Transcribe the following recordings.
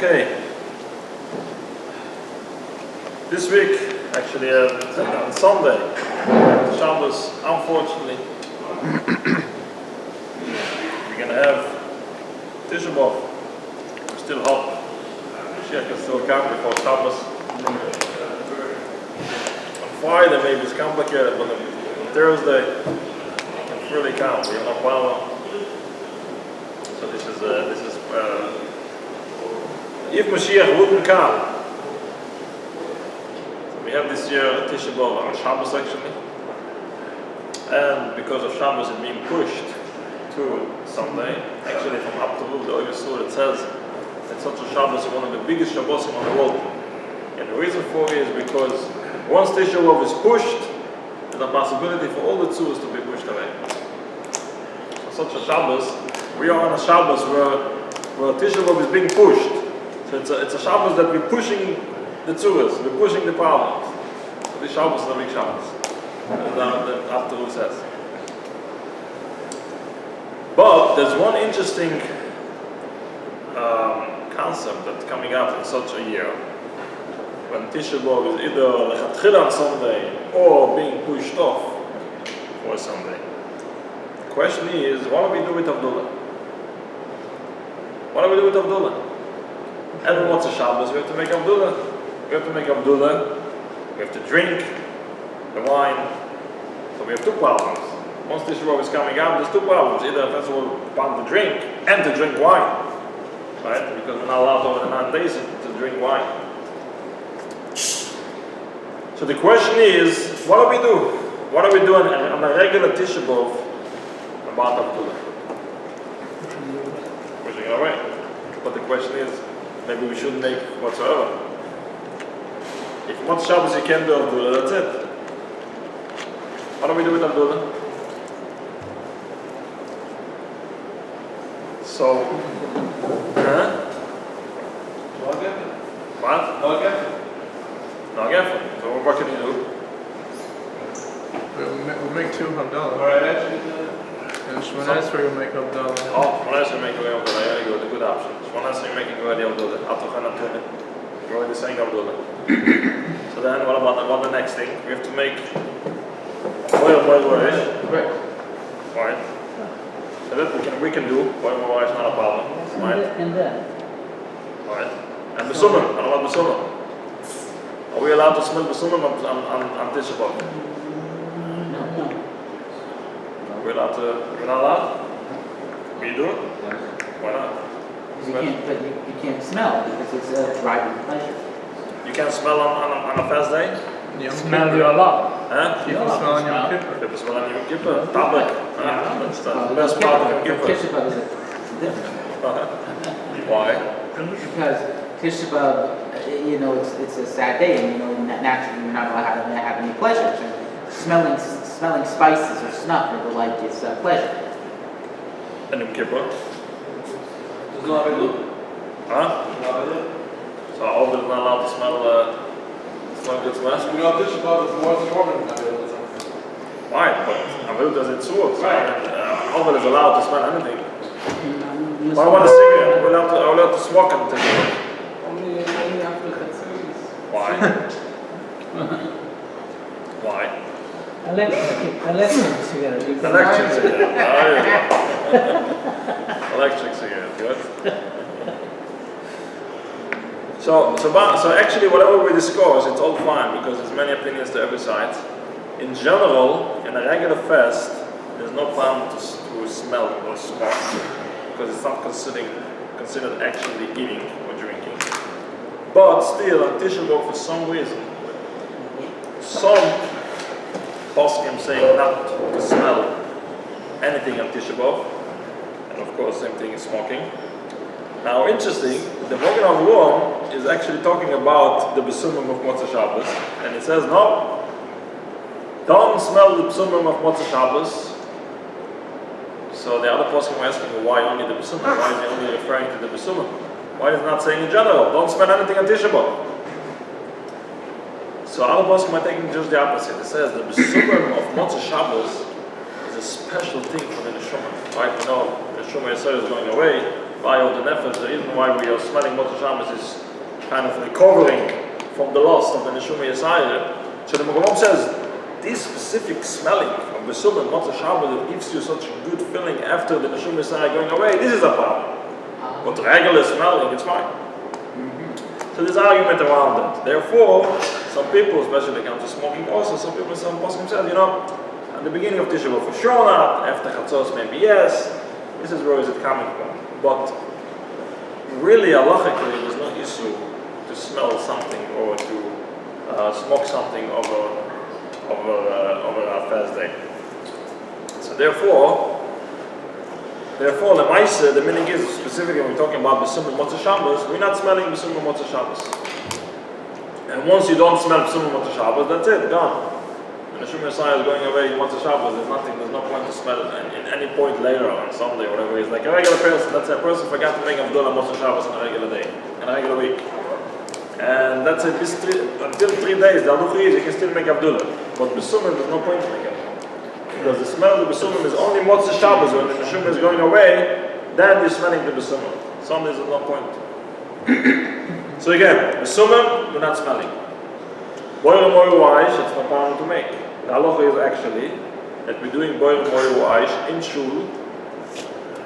Okay. This week, actually, on Sunday, Shabbos, unfortunately, we're going to have Tisha B'Av. We still hope Mashiach can still come before Shabbos. On Friday, maybe it's complicated, but on Thursday, it can really count. We have no power. So this is if Mashiach wouldn't come, so we have this year Tisha B'Av on Shabbos actually, and because of Shabbos it being pushed to Sunday, actually from up to the Oiv Yisur it says that such a Shabbos is one of the biggest Shabbos in the world, and the reason for it is because once Tisha B'Av is pushed, there's a possibility for all the tzuvos to be pushed away. So such a Shabbos, we are on a Shabbos where Tisha B'Av is being pushed. So it's a Shabbos that we're pushing the tzuvos, we're pushing the problems. So this Shabbos is a big Shabbos. That after who says. But there's one interesting concept that's coming up in such a year when Tisha B'Av is either lechatchila on Sunday or being pushed off for Sunday. The question is, what do we do with Havdala? What do we do with Havdala? Every Motzei Shabbos we have to make Havdala. We have to make Havdala. We have to drink the wine. So we have two problems. Once Tisha B'Av is coming up, there's two problems. Either first of all, want to drink and to drink wine, right? Because we're not allowed over the 9 days to drink wine. So the question is, what do we do? What are we doing on a regular Tisha B'Av about Havdala? Pushing it away. But the question is, maybe we shouldn't make whatsoever. If Motzei Shabbos you can do Havdala, that's it. What do we do with Havdala? So, what? No geffen. So what can you do? We'll make two Havdala. Alright, actually. And Shemona Esrei will make Havdala. Oh, Shemona Esrei make Havdala. Very good, a good option. Shemona Esrei making already Havdala. You're already saying Havdala. So then, what about the next thing? We have to make boil rice. Right. So that we can do. Boil rice, not a problem. Right. And then? Right. And besumim. What about besumim? Are we allowed to smell besumim on Tisha B'Av? No. We're not allowed? We do? Why not? You can't smell because it's a driving pleasure. You can smell on a fast day? Smell your love. Huh? You can smell on Yom Kippur. You can smell on Yom Kippur. Tabak. That's the best part of Yom Kippur. Tisha B'Av is different. Why? Because Tisha B'Av, it's a sad day, and naturally you're not allowed to have any pleasures. And smelling spices or snuff or the like is pleasure. And Yom Kippur? There's no other look. Huh? So Ovid is not allowed to smell good smells? You know, Tisha B'Av is more stronger than Havdala. Why? But Ovid does it too. So Ovid is allowed to smell anything. What about a cigarette? We're allowed to smoke on the Tisha B'Av. Only after the Chatziris. Why? Why? Electric cigarette. Electric cigarette. Electric cigarette, good. So actually whatever we discuss, it's all fine because there's many opinions to every side. In general, in a regular fast, there's no problem to smell or smoke because it's not considered actually eating or drinking. But still, on Tisha B'Av, for some reason, some poskim say not to smell anything on Tisha B'Av, and of course, same thing is smoking. Now, interesting, the Mogen Avraham is actually talking about the besumim of Motzei Shabbos, and it says, no, don't smell the besumim of Motzei Shabbos. So the other poskim were asking, why only the besumim? Why is he only referring to the besumim? Why is he not saying in general, don't smell anything on Tisha B'Av? So other poskim are taking just the opposite. It says the besumim of Motzei Shabbos is a special thing for the neshama. Right? You know, the neshama Yisrael is going away. of the nefesh, the reason why we are smelling Motzei Shabbos is kind of recovering from the loss of the Neshama Yesaya. So the Megamom says, this specific smelling of Besum and Motzei Shabbos that gives you such a good feeling after the Neshama Yesaya going away, this is a problem. But regular smelling, it's fine. So there's argument around that. Therefore, some people, especially when it comes to smoking also, some people, some Muslims said, at the beginning of Tisha B'Av for sure not, after Chatzos maybe yes, this is where is it coming from. But really, halachically, there's no issue to smell something or to smoke something over a fast day. So therefore, the Maisa, the meaning is, specifically when we're talking about Besum and Motzei Shabbos, we're not smelling Besum and Motzei Shabbos. And once you don't smell Besum and Motzei Shabbos, that's it, gone. When the Neshama Yesaya is going away in Motzei Shabbos, there's no point to smell it in any point later on Sunday or whatever. It's like a regular person, that's a person forgot to make Havdala Motzei Shabbos on a regular day, in a regular week. And that's it, until 3 days, the Aluch is, you can still make Havdala. But Besum, there's no point to make it. Because the smell of the besumim is only Motzei Shabbos. When the Neshama is going away, then you're smelling the besumim. Sundays is no point. So again, besumim, we're not smelling. Boil moil waish, it's no problem to make. The halacha is actually that we're doing boil moil waish in shul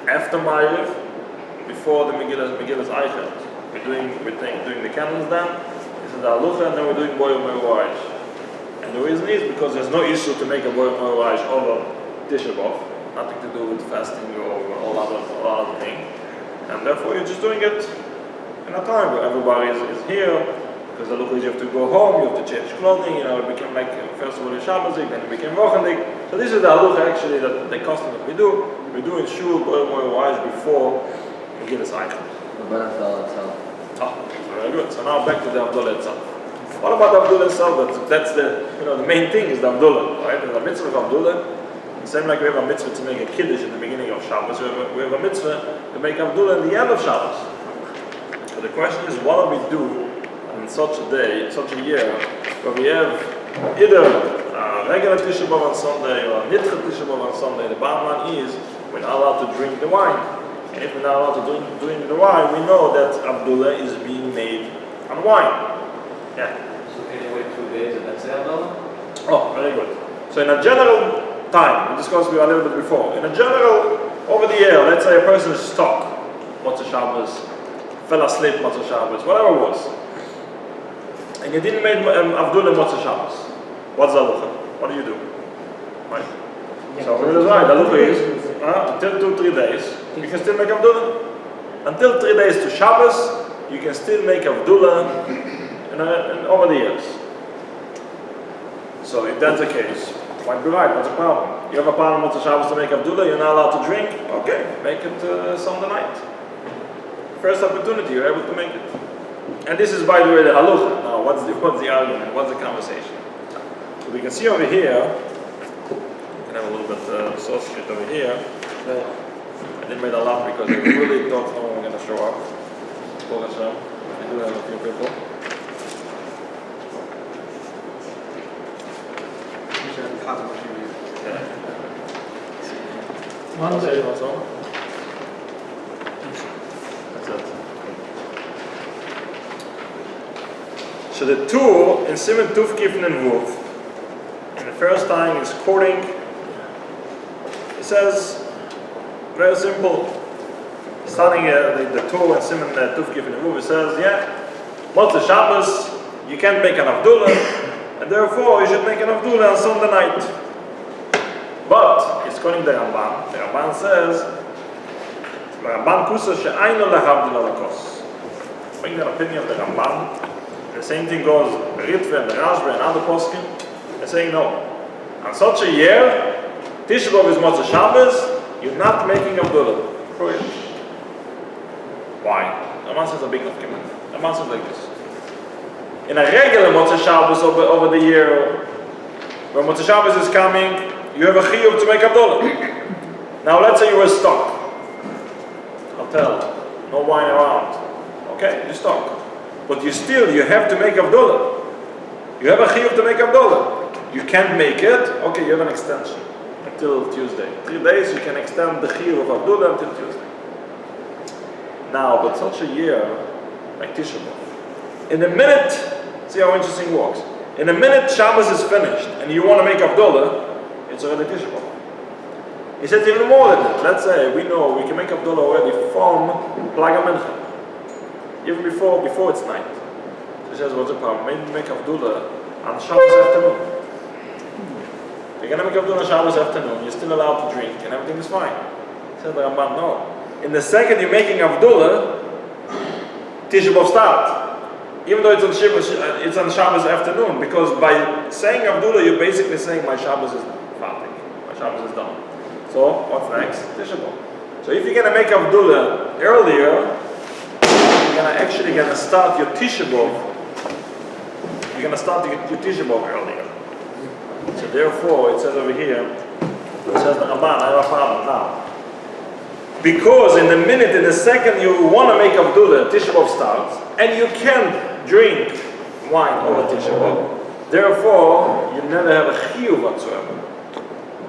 after Ma'ariv, before the Megillas Eichet. We're doing the candles then. This is the halacha, and then we're doing boil moil waish. And the reason is because there's no issue to make a boil morash over Tisha B'Av, nothing to do with fasting or all other things. And therefore you're just doing it in a time where everybody is here, because the look is you have to go home, you have to change clothing, it became like first of all Shabbatik, then it became Rochandik. So this is the halacha actually that the custom that we do. We do in shul boil morash before we give a cycle. What about Havdala itself? Oh, very good. So now back to the Havdala itself. What about the Havdala itself? That's the main thing is the Havdala, right? There's a mitzvah of Havdala. Same like we have a mitzvah to make a kiddush at the beginning of Shabbos. We have a mitzvah to make Havdala at the end of Shabbos. So the question is, what do we do on such a day, such a year, where we have either regular Tisha B'Av on Sunday or Nidcha Tisha B'Av on Sunday? The bottom line is we're not allowed to drink the wine. And if we're not allowed to drink the wine, we know that Havdala is being made on wine. Yeah. So can you wait 2 days and then say Havdala? Oh, very good. So in a general time, we discussed a little bit before, in a general, over the year, let's say a person is stuck, Motzei Shabbos, fell asleep Motzei Shabbos, whatever it was, and you didn't make Havdala Motzei Shabbos, what's the halacha? What do you do? Right? So it is right, the halacha is, until 2-3 days, you can still make Havdala. Until 3 days to Shabbos, you can still make Havdala and over the years. So if that's the case, might be right, what's the problem? You have a problem with the Shabbos to make Havdala, you're not allowed to drink, okay, make it Sunday night. First opportunity, you're able to make it. And this is, by the way, the halacha. Now, what's the argument, what's the conversation? So we can see over here, we can have a little bit sauce shit over here. I didn't make a lot because I really don't know when we're going to show up. I do have a few people. Monday. That's it. So the two in Siman Tuf Kifn and Vuf, and the first time is quoting, it says, very simple, starting the two in Siman Tuf Kifn and Vuf, it says, Motzei Shabbos, you can't make an Havdala, and therefore you should make an Havdala on Sunday night. But it's quoting the Ramban. The Ramban says, Ramban kusa she'ayno lehavdil alakos. Bring the opinion of the Ramban. The same thing goes the Ritva and the Rashba and other poskim. They're saying no. On such a year, Tisha B'Av is Motzei Shabbos, you're not making Havdala. Why? The Ramban says a big argument. The Ramban says like this. In a regular Motzei Shabbos over the year, when Motzei Shabbos is coming, you have a chiyuv to make Havdala. Now let's say you were stuck. Hotel, no wine around. Okay, you're stuck. But you have to make Havdala. You have a chiyuv to make Havdala. You can't make it, okay, you have an extension until Tuesday. 3 days you can extend the chiyuv of Havdala until Tuesday. Now, but such a year, like Tisha B'Av, in a minute, see how interesting it works. In a minute, Shabbos is finished, and you want to make Havdalah, it's already Tisha B'Av. He says even more than that. Let's say we know we can make Havdalah already from Plag HaMincha, even before it's night. He says, what's the problem? Maybe make Havdalah on Shabbos afternoon. You're going to make Havdalah on Shabbos afternoon, you're still allowed to drink, and everything is fine. He says the Ramban, no. In the second you're making Havdalah, Tisha B'Av starts. Even though it's on Shabbos afternoon, because by saying Havdalah, you're basically saying my Shabbos is farting, my Shabbos is done. So what's next? Tisha B'Av. So if you're going to make Havdalah earlier, you're going to start your Tisha B'Av. You're going to start your Tisha B'Av earlier. So therefore, it says over here, it says the Ramban, I have a problem now. Because in the second you want to make Havdalah, Tisha B'Av starts, and you can't drink wine over Tisha B'Av. Therefore, you never have a chiyuv whatsoever.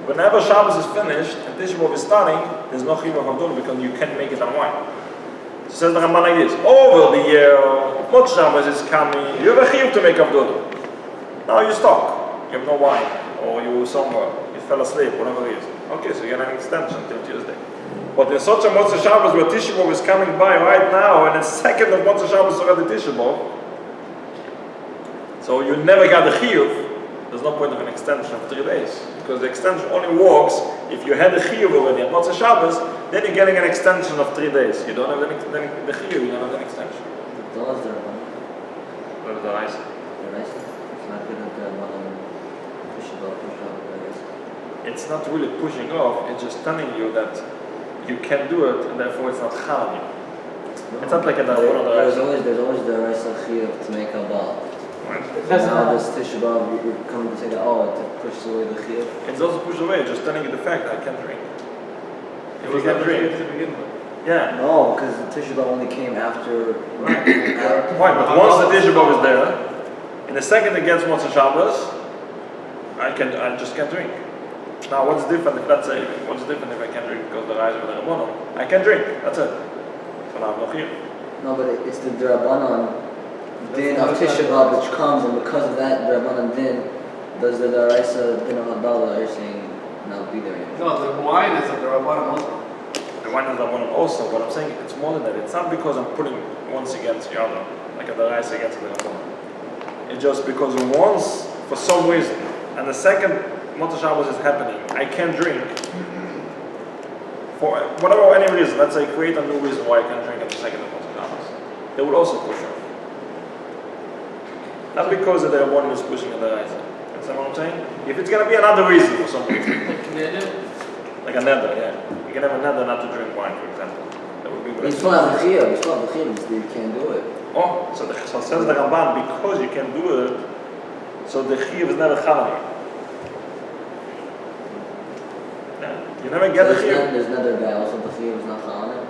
Whenever Shabbos is finished and Tisha B'Av is starting, there's no chiyuv of Havdalah because you can't make it on wine. So says the Ramban like this: over the year, Motzei Shabbos is coming, you have a chiyuv to make Havdalah. Now you're stuck. You have no wine, or you were somewhere, you fell asleep, whatever it is. Okay, so you get an extension till Tuesday. But in such a Motzei Shabbos where Tisha B'Av is coming by right now, and the second of Motzei Shabbos is already Tisha B'Av, so you never got the chiyuv. There's no point of an extension of 3 days, because the extension only works if you had the chiyuv already on Motzei Shabbos. Then you're getting an extension of 3 days. You don't have the chiyuv, you don't have an extension. What is the What is the rice? It's not good at the push it off. It's not really pushing off. It's just telling you that you can do it, and therefore it's not chal on you. It's not like one of the rice. There's always the rice chiyuv to make Havdalah. Now this Tisha B'Av, you're coming to say that, it pushes away the chiyuv. It's also pushed away, just telling you the fact that I can't drink. It was never drink to begin with. Yeah. No, because the Tisha B'Av only came after. Why? But once the Tisha B'Av is there, in the second it gets Motzei Shabbos, I just can't drink. Now what's different if I can't drink because the rice with the Rabbanon? I can drink, that's it. So now I'm not here. No, but it's the Rabbanon din of Tisha B'Av which comes, and because of that Rabbanon din, does the Daraisa din of Havdalah, you're saying not be there anymore? No, the wine is a Rabbanan also. The wine is the Rabbanon also, but I'm saying it's more than that. It's not because I'm putting once against the other, like a rice against the Rabbanon. It's just because once, for some reason, and the second Motzei Shabbos is happening, I can't drink. For whatever, any reason, let's say create a new reason why I can't drink at the second of Motzei Shabbos. They would also push off. Not because the Rabbanon is pushing at the rice. Understand what I'm saying? If it's going to be another reason for some reason. Like a nether, yeah. You can have a nether not to drink wine, for example. That would be good. You still have the chiyuv, you can't do it. Oh, so says the Ramban, because you can do it, so the chiyuv is never chal on you. Yeah. You never get the chiyuv. There's another guy also, the chiyuv is not chal on it.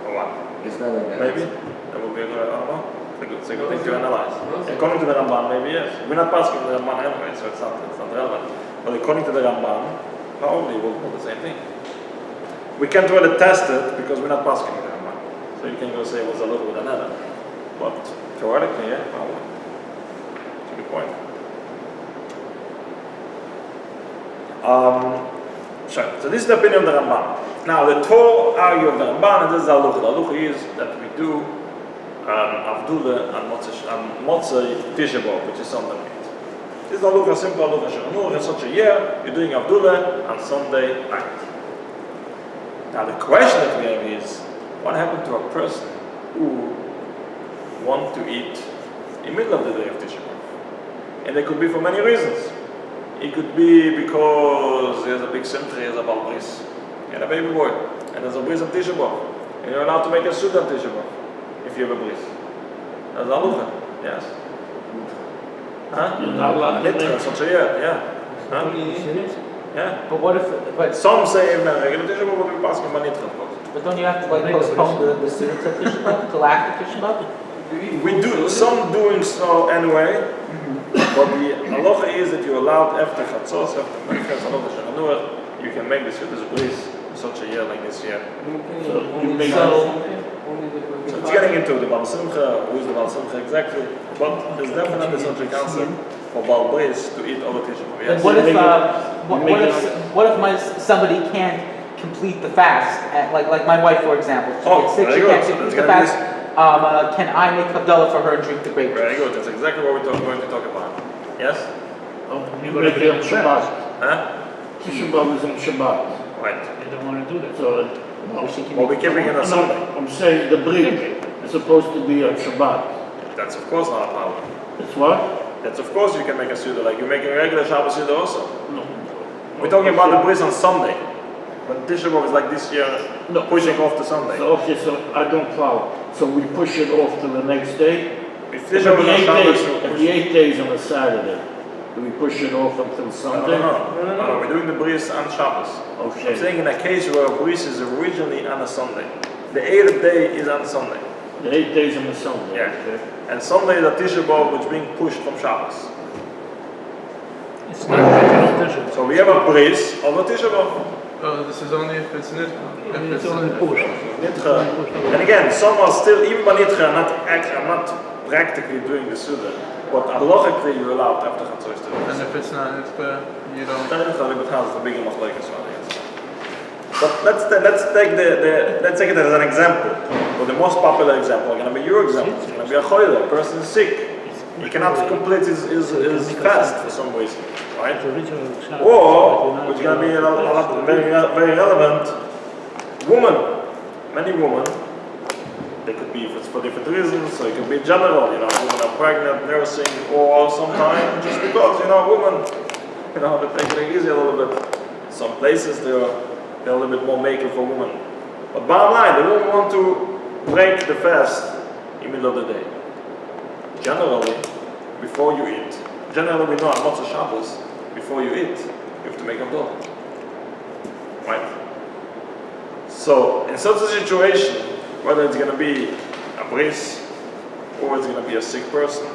Or what? There's another guy. Maybe. That would be a good, I don't know. It's a good thing to analyze. According to the Ramban, maybe yes. We're not passing the Ramban anyway, so it's not relevant. But according to the Ramban, probably we'll do the same thing. We can't really test it because we're not passing the Ramban. So you can go say it was a little with another. But theoretically, yeah, probably. That's a good point. So this is the opinion of the Ramban. Now the Torah argue of the Ramban, and this is the Halacha. The Halacha is that we do Havdalah and Motzei Tisha B'Av, which is Sunday night. This is a simple Halacha Shemur. In such a year, you're doing Havdalah on Sunday night. Now the question that we have is, what happened to a person who wants to eat in the middle of the day of Tisha B'Av? And it could be for many reasons. It could be because there's a big simcha, there's a bal bris, and a baby boy, and there's a bris on Tisha B'Av, and you're allowed to make a suda on Tisha B'Av if you have a bris. That's a halacha, yes. Huh? Nitra, such a year, yeah. Huh? Yeah. But what if, Some say in regular Tisha B'Av, but we pass on Nitra, of course. but don't you have to postpone the students of Tisha B'Av till after Tisha B'Av? We do, some doing so anyway, but the halacha is that you're allowed after Chatzos, after Menchas, you can make this bris in such a year like this year. So So it's getting into the Baal Simcha, who is the Baal Simcha exactly, but there's definitely such a concept for Baal Bris to eat over Tisha B'Av. Yes? What if somebody can't complete the fast? Like my wife, for example, she gets sick, she can't complete the fast. Can I make Havdalah for her and drink the grape Very juice? good. That's exactly what we're going to talk about. Yes? You're going to be on Shabbat. Huh? Tisha B'Av is on Shabbat. Right. I don't want to do that. So, Or she can Well, we're make keeping it on Sunday. I'm saying the brit is supposed to be on Shabbat. That's of course not a problem. That's what? That's of course you can make a Suda, like you're making a regular Shabbos Suda also. No. We're talking about the bris on Sunday. But Tisha B'Av is like this year, No. pushing off to Sunday. So, okay, so I don't follow. So we push it off to the next day? If If Tisha B'Av is on Shabbos, we'll the push 8 days on a Saturday, do we push it off until Sunday? No, we're doing the bris on Shabbos. I'm Okay. saying in a case where a bris is originally on a Sunday. The 8th day is on Sunday. The 8 days on a Sunday. Yeah. Okay. And Sunday is a Tisha B'Av which is being pushed from Shabbos. It's not a So we have a bris over Tisha B'Av. Oh, this is only if it's nit. If It's only pushed. Nitcha. And again, some are still, even by Nitcha, are not practically doing the Suda. But halachically you're allowed after Chatzos to do And this. if it's not nit, you don't. Then it's a little bit hard to begin with like this one, I guess. But let's take it as an example. Or the most popular example, going to be your example. It's going to be a choyle, a person is sick. He cannot complete his fast for some reason, right? Or, which is going to be very relevant, women, many women, they could be for different reasons, so it could be general, women are pregnant, nursing, or sometimes just because, women, they take it easy a little bit. Some places they're a little bit more maker for women. But bottom line, the women want to break the fast in the middle of the day. Generally, before you eat, generally we know on Motzei Shabbos, before you eat, you have to make Havdalah. Right? So, in such a situation, whether it's going to be a bris, or it's going to be a sick person,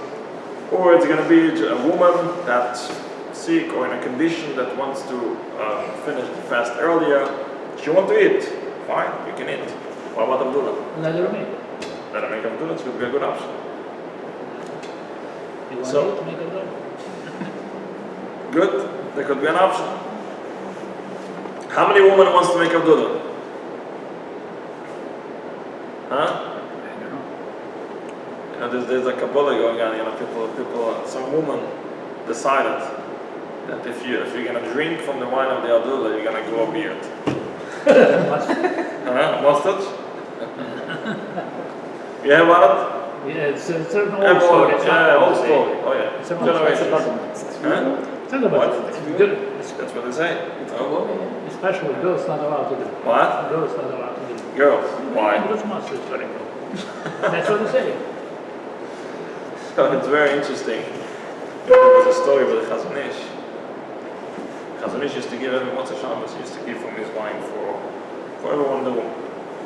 or it's going to be a woman that's sick or in a condition that wants to finish the fast earlier, she wants to eat, fine, you can eat. What about Havdalah? Let her make. Let her make Havdalah, it would be a good option. You want So- to make a dog? Good, that could be an option. How many women wants to make Havdalah? Huh? There's a Kabbalah going on, people, some woman decided that if you're gonna drink from the wine of the Havdalah, you're gonna grow a beard. Mustard? You hear about Yeah, it's an it? old story. It's not Yeah, old about story. Oh yeah. It's about Generations. Huh? It's not about What? it's good. That's what they say. Oh. Especially girls not allowed to do. What? Girls not allowed to do. Girls. Why? Because mustard is very good. That's what they say. So it's very interesting. There's a story with the Chazon Ish. Chazon Ish used to give every Motzei Shabbos, he used to give from his wine for everyone in the room.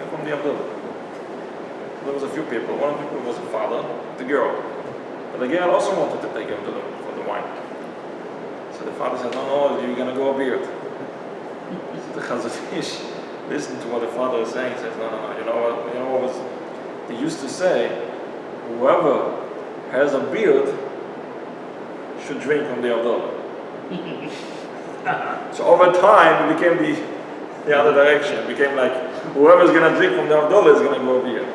And from the Havdalah. There was a few people. One of the people was the father, the girl. But the girl also wanted to take Havdalah for the wine. So the father said, no, you're going to go a beard. So the Chazon Ish listened to what the father is saying. He says, no, you know what was, they used to say, whoever has a beard should drink from the Havdalah. So over time, it became the other direction. It became like, whoever's going to drink from the Havdalah is going to grow a beard.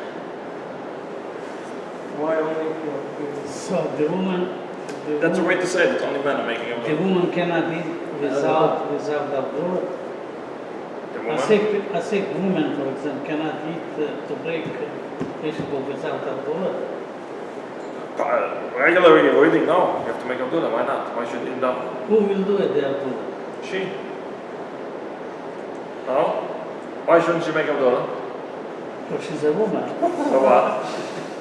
Why only for So the woman. That's a way to say it. It's only men are making The Havdalah. woman cannot eat without the blood. The woman? A sick woman, for example, cannot eat to break vegetable without the blood. Regularly reading, no. You have to make Havdalah. Why not? Why should it done? Who will do it there? She. No? Why shouldn't she make Havdalah? Because she's a woman. So what?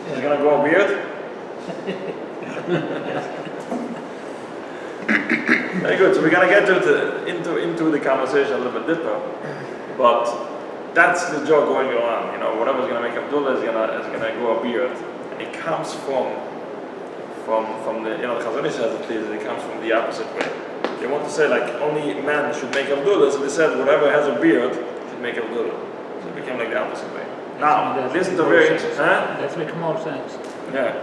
She's going to grow a beard? Very good. So we're going to get into the conversation a little bit deeper. But that's the joke going on. Whatever's going to make Havdalah is going to grow a beard. And it comes from the, the Chazon Ish says at least, it comes from the opposite way. They want to say like only men should make Havdalah, so they said whatever has a beard should make Havdalah. So it became like the opposite way. Now, listen to very interesting. Huh? That makes more sense. Yeah.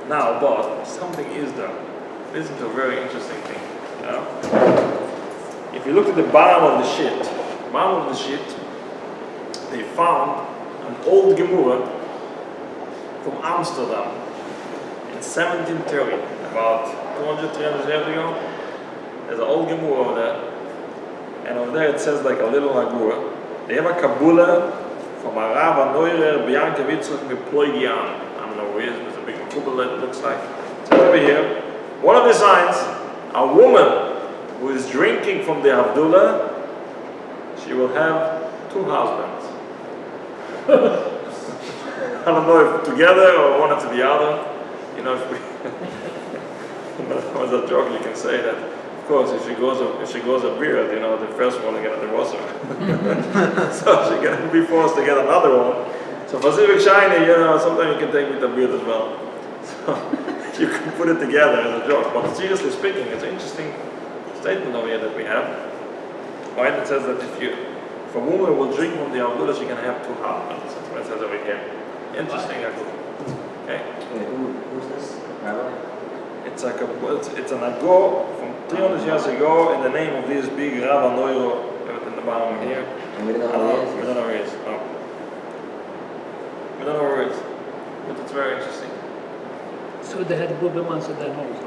Now, but something is there. Listen to a very interesting thing. If you look at the bottom of the sheet, they found an old Gemara from Amsterdam in 1730, about 200, 300 years ago. There's an old Gemara over there, and over there it says like a little Agura. They have a Kabbalah from a Rav Neurer Biancavitzch Meploigian. I don't know who he is, but it's a big Kabbalah it looks like. It says over here, one of the signs, a woman who is drinking from the Havdala, she will have 2 husbands. I don't know if together or one after the other. You know, if we as a joke, you can say that. Of course, if she goes a beard, you know, the first one will get a divorce. So she can be forced to get another one. So for civic shiny, you know, sometimes you can take with the beard as well. So you can put it together as a joke. But seriously speaking, it's an interesting statement over here that we have. Right? It says that if a woman will drink from the Avdullah, she can have 2 husbands. That's what it says over here. Interesting. Okay. Wait, who's this? Rabbi? It's like it's an ago from 300 years ago in the name of this big Rav Neuro in the bottom here. And we don't know who he is? We don't know who he is. No. We don't know who he is. But it's very interesting. So they had Bubimans in their house.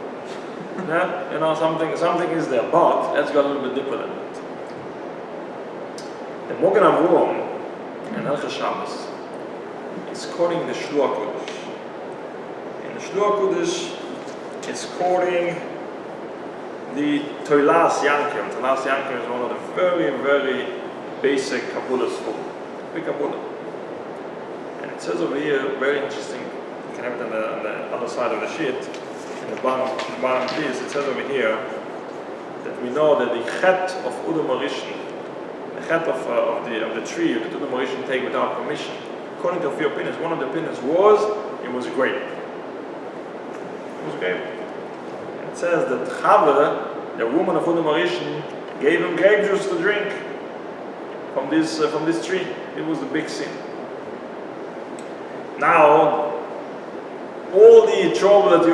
Yeah, you know, something is there, but let's go a little bit deeper than that. The Mogen Avraham in Elchel Shabbos is quoting the Shluah Kodesh. In the Shluah Kodesh, it's quoting the Toilas Yankim. Toilas Yankim is one of the very, very basic Kabbalahs for big Kabbalah. And it says over here, very interesting, you can have it on the other side of the sheet, in the bottom piece, it says over here that we know that the chet of Udom Arishan, the chet of the tree that Udom Arishan take without permission, according to a few opinions, one of the opinions was, it was grape. It was grape. It says that Chava, the woman of Udom Arishan, gave him grape juice to drink from this tree. It was the big sin. Now, all the trouble that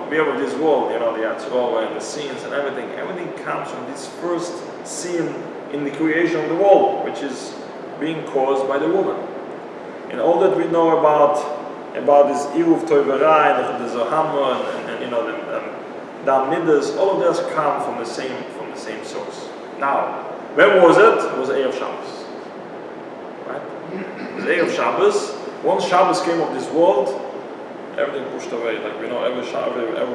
we have of this world, you know, the Atzrova and the sins and everything comes from this first sin in the creation of the world, which is being caused by the woman. And all that we know about this Iruv Toivera and the Zohama and you know the Amidas, all of those come from the same source. Now, when was it? It was Erev Shabbos. Right? It was Erev Shabbos. Once Shabbos came of this world, everything pushed away. Like we know, every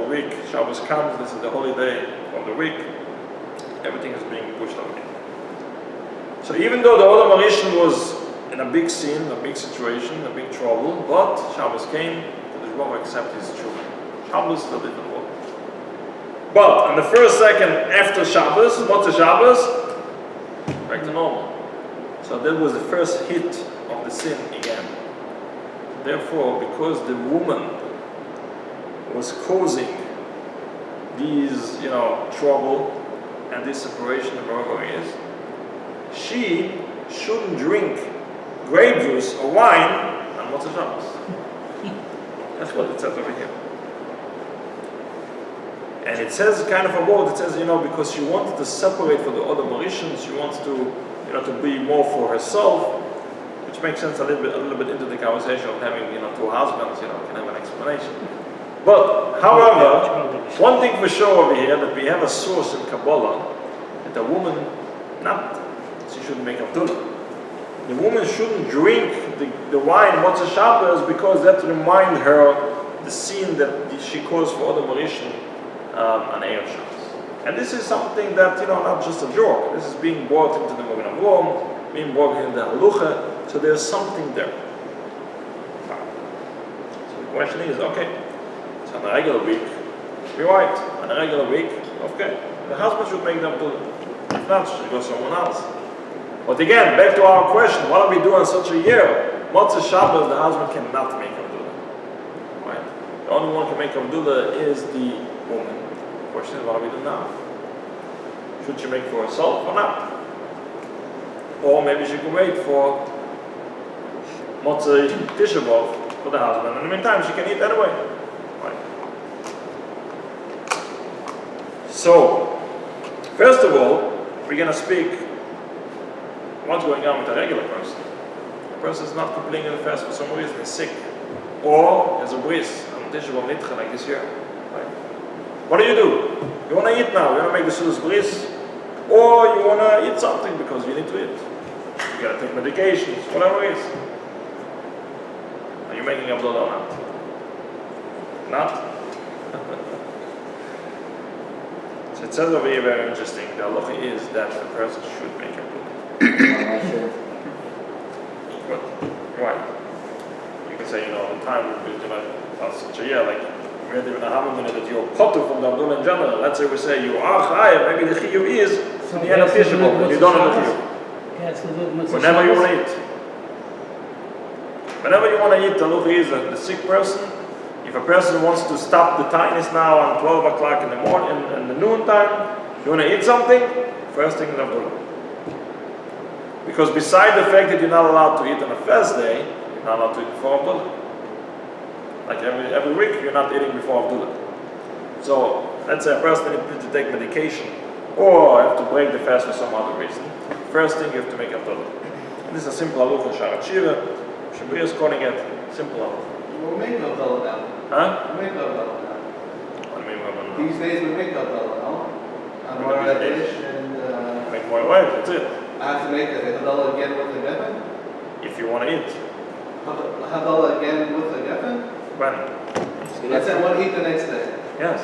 week Shabbos comes. This is the holy day of the week. Everything is being pushed away. So even though the Odom Arishan was in a big sin, a big situation, a big trouble, but Shabbos came, the Shlomo accepted his children. Shabbos is a different world. But on the first second after Shabbos, Motzei Shabbos, back to normal. So that was the first hit of the sin again. Therefore, because the woman was causing these, you know, trouble and this separation of whoever he is, she shouldn't drink grape juice or wine on Motzei Shabbos. That's what it says over here. And it says kind of a word, it says, you know, because she wanted to separate from the other Mauritians, she wants to, you know, to be more for herself, which makes sense a little bit into the conversation of having, you know, 2 husbands, you know, can have an explanation. But, however, one thing for sure over here, that we have a source in Kabbalah, that a woman, she shouldn't make Havdullah. The woman shouldn't drink the wine Motzei Shabbos because that reminds her the sin that she caused for other Mauritian on Erev Shabbos. And this is something that, you know, not just a joke. This is being brought into the Mogen Avraham, being brought into the Halucha, so there's something there. So the question is, okay, so on a regular week, you're right, on a regular week, okay, the husband should make them do it. If not, she should go someone else. But again, back to our question, what do we do on such a year? Motzei Shabbos, the husband cannot make Havdullah. Right? The only one who can make Havdullah is the woman. The question is, what do we do now? Should she make for herself or not? Or maybe she can wait for Motzei Tisha for the husband. In the meantime, she can eat anyway. Right. So, first of all, we're going to speak what's going on with a regular person. The person is not completing the fast for some reason, he's sick. Or there's a bris, on Tisha B'Av Nitcha like this year. Right. What do? You want to eat now, you want to make the Sudas bris, or you want to eat something because you need to eat. You got to take medications, whatever it is. Are you making Havdala or not? Not? So it says over here very interesting. The halacha is that the person should make Havdala. But why? You can say, the time would be like such a year, like we had even a minute that you're potter from the Havdala in general. Let's say we say you are chayav, maybe the chiyuv is from the end of Tisha B'Av, but you don't have the chiyuv. Whenever you want to eat. Whenever you want to eat, the halacha is that the sick person, if a person wants to stop the tiniest now on 12 o'clock in the morning, in the noon time, you want to eat something, first thing is Havdala. Because beside the fact that you're not allowed to eat on a fast day, you're not allowed to eat before Havdala. Like every week, you're not eating before Havdala. So, let's say a person needs to take medication, or have to break the fast for some other reason. First thing, you have to make Havdala. This is a simple halacha, Sharat Shira. Shabri is calling it simple halacha. We'll make Havdala now. Huh? We'll make Havdala now. What do you mean, Rabban? These days we make Havdala, no? And What more do you dish and Make more wives, that's it. I have to make a Havdala again with the geffen? If you want to eat. Havdala again with the geffen? When? Let's say one eat the next day. Yes.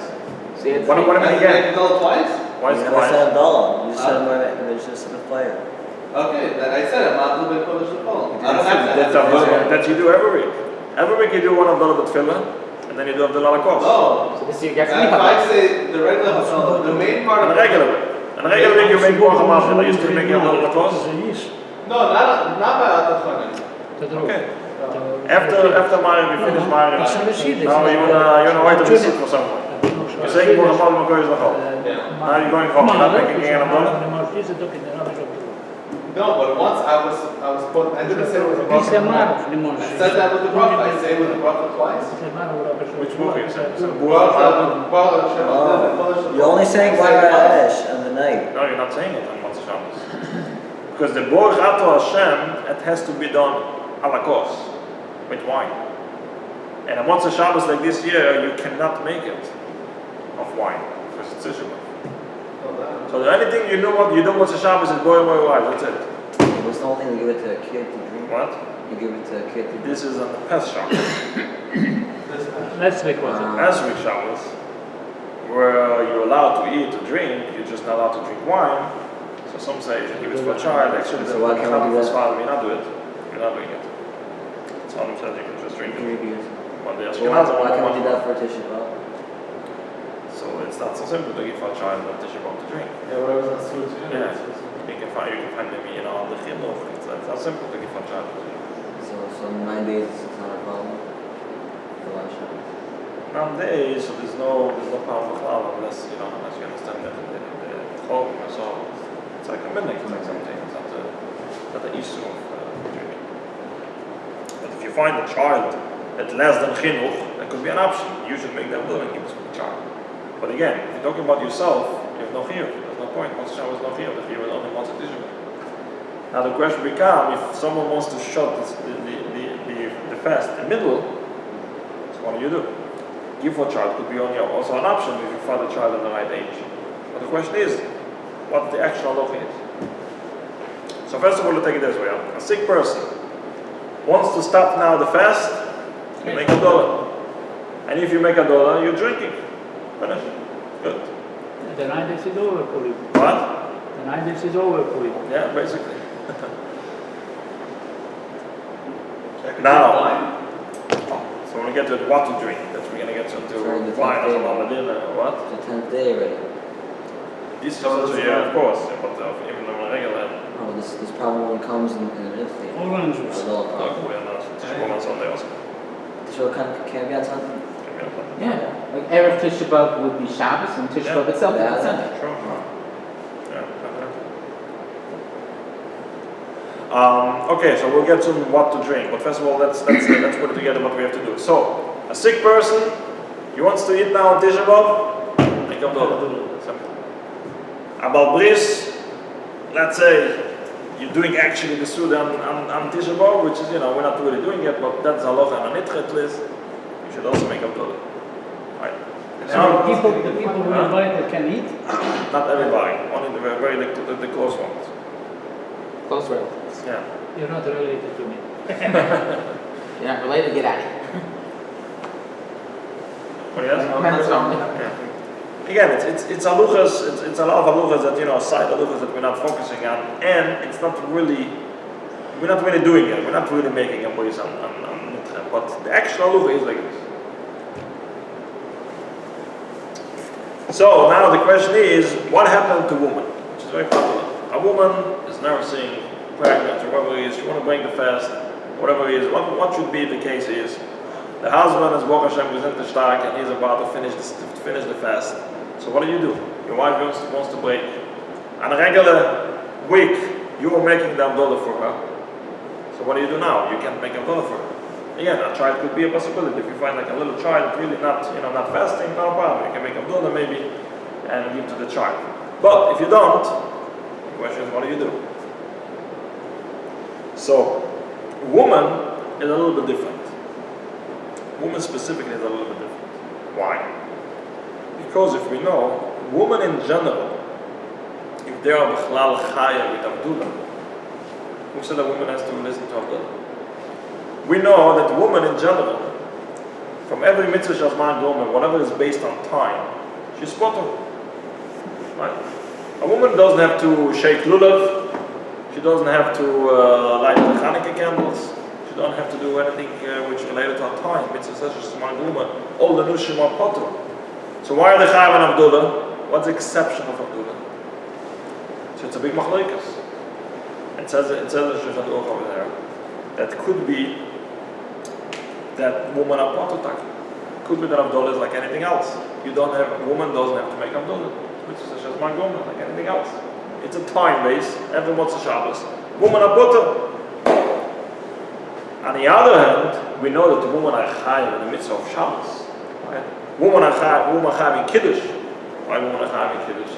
See, it's What do you I mean have to again? make Havdala twice? Why is You it never twice? said Havdala. You just said you just said a fire. Okay, then I said I'm not a little bit Kodesh L'Kol. I don't have That's to. Havdala that you do every week. Every week you do one Havdala B'Tfilah, and then you do Havdala Lakos. No. So this year gets If I say the regular Havdala, the main part On of a regular week. On a regular week you make more Hamashal. I used to make Havdala Lakos. No, not by Atachanim. Okay. After Maariv, we finish Maariv. Now you wanna wait to sit for someone. You're saying more Hamal Makoy Zachol. Now you're going home. You're not making again Havdala. No, but once I was put, I didn't say it was a bracha. I said that with the bracha. I say with the bracha twice. Which movie you said? Bracha Shem Oh, you're only saying Ash on the night. No, you're not saying it on Motzei Shabbos. Because the Borch Ato Hashem, it has to be done ala kos, with wine. And on Motzei Shabbos like this year, you cannot make it of wine, because it's Tisha B'Av. So the only thing you do Motzei Shabbos is boil wine, that's it. What's the only thing you give it to a kid to drink? What? You give it to a kid to drink. This is on the Pes Shabbos. Next week was it? Last week Shabbos, where you're allowed to eat, to drink, you're just not allowed to drink wine. So some say you give it for a child, actually So why can't we do that? father, you're not doing it. You're not doing it. Some says you can just drink it. 3 beers. One day So why can't we do Ashkenaz, that for Tisha B'Av? So it's not so simple to give for a child a Tisha B'Av to drink. Yeah, whatever that's suits you. Yeah. You can find maybe, the chinuch. It's not simple to give for a child to drink. So 9 days is not a problem. The last Shabbos. Nowadays, so there's no problem with halal unless you understand that the home or so. It's like a minute, like something. It's not the issue of drinking. But if you find a child at less than chinuch, that could be an option. You should make them willing to give it to the child. But again, if you're talking about yourself, you have no chiyuv. There's no point. Motzei Shabbos is no chiyuv. The chiyuv is only Motzei Tisha B'Av. Now the question becomes, if someone wants to shut the fast in the middle, so what do? Give for a child could be also an option if you find the child at the right age. But the question is, what the actual halacha is. So first of all, let's take it this way. A sick person wants to stop now the fast, you make $1. And if you make $1, you're drinking. Finish. Good. The 9 days is over for you. What? The 9 days is over for you. Yeah, basically. Now, so when we get to what to drink, that's we're going to get into Sorry, the wine or 10th day. some dinner or what? It's the 10th day already. This is also, yeah, of course, but even on a regular, Oh, this problem when it comes in Italy. Orange juice. we're not on Sunday also. Tisha B'Av can't be on Sunday. Yeah, like Erev Tisha B'Av would be Shabbos, and Tisha B'Av itself is Yeah. on Sunday. Sure. Yeah, definitely. Okay, so we'll get to what to drink, but first of all, let's put it together what we have to do. So, a sick person, he wants to eat now on Tisha B'Av, make Havdalah. Simple. About bris, let's say you're doing actually the Suda on Tisha B'Av, which is, we're not really doing it, but that's halacha and a nitchet list. You should also make Havdalah. Right. So the people who invited can eat? Not everybody, only the close ones. Close relatives. Yeah. You're not related to me. You're not related, get out of here. Oh, yes? Members only. Yeah. Again, it's haluchas, it's a lot of haluchas that, side haluchas that we're not focusing on, and it's not really, we're not really doing it, we're not really making a voice on Nitra, but the actual halucha is like this. So now the question is, what happened to woman? Which is very popular. A woman is nursing, pregnant, or whatever it is, she want to break the fast, whatever it is, what should be the case is, the husband is Baruch Hashem gesund stark and he's about to finish the fast. So what do? Your wife wants to break. On a regular week, you are making the Havdalah for her. So what do you do now? You can't make Havdalah for her. Again, a child could be a possibility. If you find like a little child really not fasting, no problem. You can make Havdalah maybe and give to the child. But if you don't, the question is, what do you do? So, woman is a little bit different. Woman specifically is a little bit different. Why? Because if we know, women in general, if they are b'chlal chaya with Havdalah, who said that woman has to listen to Havdalah? We know that woman in general, from every mitzvah shazman gomer, whatever is based on time, she's potter. Right? A woman doesn't have to shake lulav, she doesn't have to light the Hanukkah candles, she doesn't have to do anything which is related to her time. Mitzvah says shazman gomer, all the nushim are potter. So why are they chayav and Havdalah? What's the exception of Havdalah? So it's a big machlokes. It says in Shulchan Aruch over there that could be that woman are potter. Could be that Havdalah is like anything else. A woman doesn't have to make Havdalah, which is a shazman gomer like anything else. It's a time base. Every Motzei Shabbos, woman are potter. On the other hand, we know that the woman are chayav in the mitzvah of Shabbos. Right? Woman are chayav in Kiddush. Why woman are chayav in Kiddush?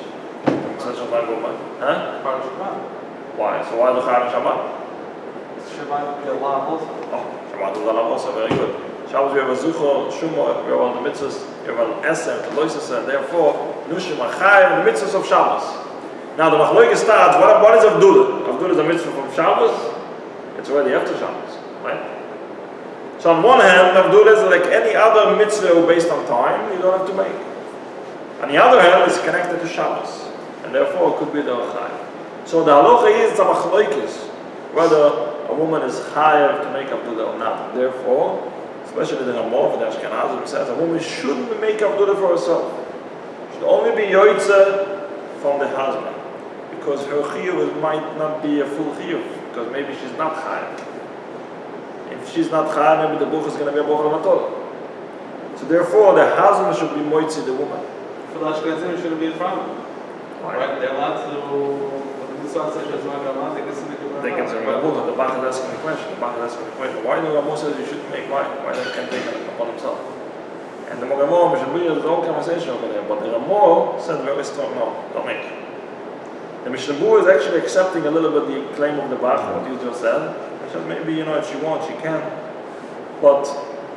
Such a man woman. Huh? Part of Shabbat. Why? So why the chayav in Shabbat? Shabbat, the law also. Oh, Shabbat is a law also. Very good. Shabbos we have a zucho, shumo, we have all the mitzvahs, we have an eser, the loisasa, and therefore, nushim are chayav in the mitzvahs of Shabbos. Now the machlokes starts, what is Havdalah? Havdalah is a mitzvah from Shabbos. It's already after Shabbos. Right? So on one hand, Havdalah is like any other mitzvah based on time, you don't have to make. On the other hand, it's connected to Shabbos, and therefore it could be the chayav. So the halacha is the machlokes, whether a woman is chayav to make Havdalah or not. Therefore, especially the Ramah, the Ashkenazim says a woman shouldn't make Havdalah for herself. Should only be yoytze from the husband, because her chiyuv might not be a full chiyuv, because maybe she's not chayav. If she's not chayav, maybe the buch is going to be a buch l'matol. So therefore, the husband should be moitzi the woman. For the Ashkenazim, it shouldn't be a problem. Right? They're allowed to, when the mitzvah says shazman gomer, they can say They can say, well, the Bach is asking the question. Why do Ramah says you shouldn't make wine? Why they can't take it upon himself? And the Ramah, there's a whole conversation over there, but the Ramah said very strong, no, don't make. The Mishnah Berurah is actually accepting a little bit the claim of the Bach, what you just said. He said maybe, if she wants, she can. But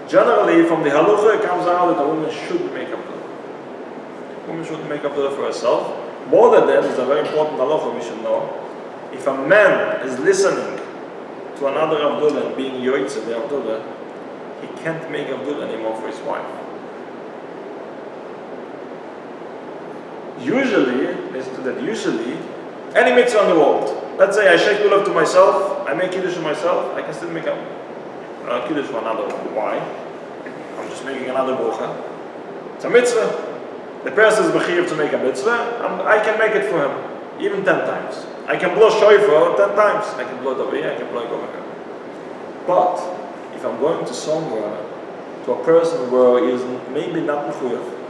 generally, from the Halucha, it comes out that a woman should make Havdalah. A woman shouldn't make Havdalah for herself. More than that, it's a very important Halucha we should know. If a man is listening to another Havdalah and being yoytze the Havdalah, he can't make Havdalah anymore for his wife. Usually, any mitzvah in the world, let's say I shake lulav to myself, I make kiddush to myself, I can still make a kiddush for another one. Why? I'm just making another brocha. It's a mitzvah. The person is mechiyev to make a mitzvah, I can make it for him, even 10 times. I can blow shofar 10 times. I can blow it over here, I can blow it over here. But if I'm going to somewhere, to a person where he is maybe not mechuyev,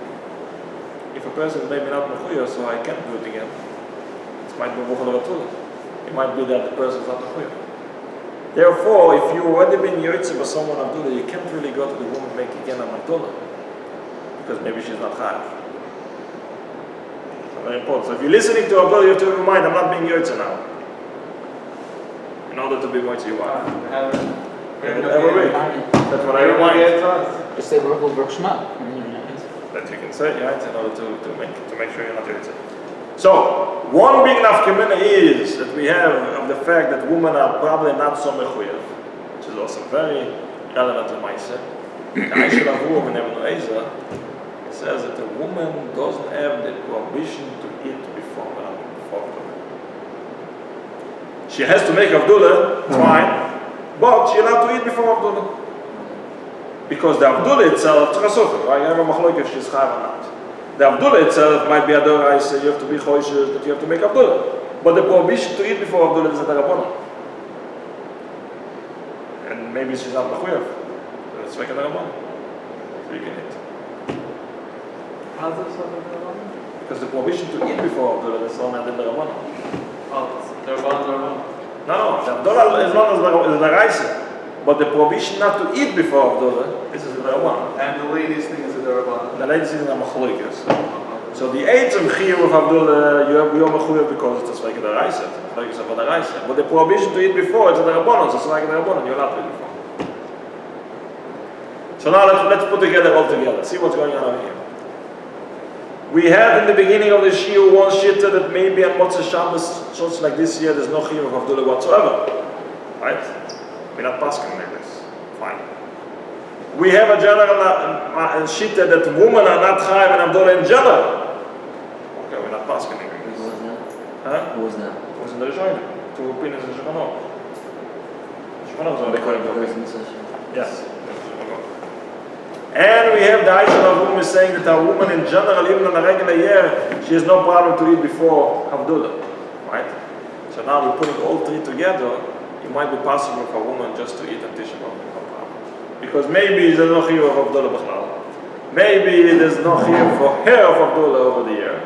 if a person is maybe not mechuyev, so I can't do it again, it might be buchal. It might be that the person is not mechuyev. Therefore, if you already been Yoitze by someone Abdullah, you can't really go to the woman make again an Abdullah. Because maybe she's not Chayav. So very important. So if you're listening to Abdullah, you have to have in mind, I'm not being Yoitze now. In order to be Moitze your wife. Every week. That's what I remind. Just say Baruch Shema. That you can say, right, in order to make sure you're not Yoitze. So, one big nafkamina is that we have of the fact that women are probably not so mechuyev, which is also very relevant to Maisa. Aisha Lavur in Ibn Eiza says that a woman doesn't have the prohibition to eat before Abdullah. She has to make Abdullah, it's fine, but she's allowed to eat before Abdullah. Because the Abdullah itself, right? You have a machlok if she's chayav or not. The Abdullah itself might be a doraisa, you have to be choishes that you have to make Abdullah. But the prohibition to eat before Abdullah is a darabbanan. And maybe she's not mechuyev. Let's make a darabbanan. So you can eat. How's this one? Because the prohibition to eat before Abdullah is not in the darabbanan. Oh, they're one. No, the Abdullah is not as the daraisa. But the prohibition not to eat before Abdullah, this is the darabbanan. And the ladies thing is a darabbanan. The ladies is a machloikas. So the eitzim chiyuv of Abdullah, you're mechuyev because it's a sveik of the raisa. It's a raisa. But the prohibition to eat before, it's a darabbanan. It's a sveik of the darabbanan. You're allowed to eat before. So now let's put together all together. See what's going on over here. We had in the beginning of the shiur one shitta that maybe on Motzei Shabbos, just like this year, there's no chiyuv of Abdullah whatsoever, right? We're not passing like this. Fine. We have a general shitta that women are not chayav and Abdullah in general. Okay, we're not passing like this. Who was that? Huh? Who was that? It was in the Rishonim. Two opinions in Shulchan Aruch. Shulchan Aruch is only according to opinion. Yes. And we have the Aisha of whom is saying that a woman in general, even on a regular year, she has no problem to eat before Abdullah. Right? So now we're putting all three together. It might be possible for a woman just to eat on Tisha B'Av, no problem. Because maybe there's no chiyuv of Abdullah b'chlal. Maybe there's no chiyuv for her of Abdullah over the year.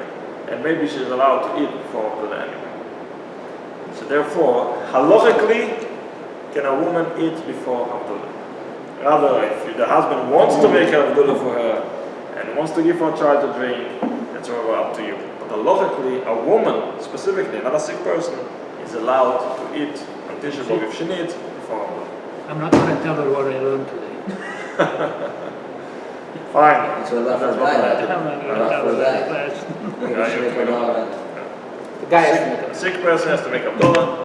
And maybe she's allowed to eat before Abdullah anyway. So therefore, halachically, can a woman eat before Abdullah? Rather, if the husband wants to make Abdullah for her and wants to give her a child to drink, that's all up to you. But halachically, a woman, specifically, not a sick person, is allowed to eat on Tisha B'Av if she needs before Abdullah. I'm not going to tell her what I learned today. Fine. It's what about for I'm that? not going to tell her that. You should make it all right. The guy has to make A sick person has to make Abdullah.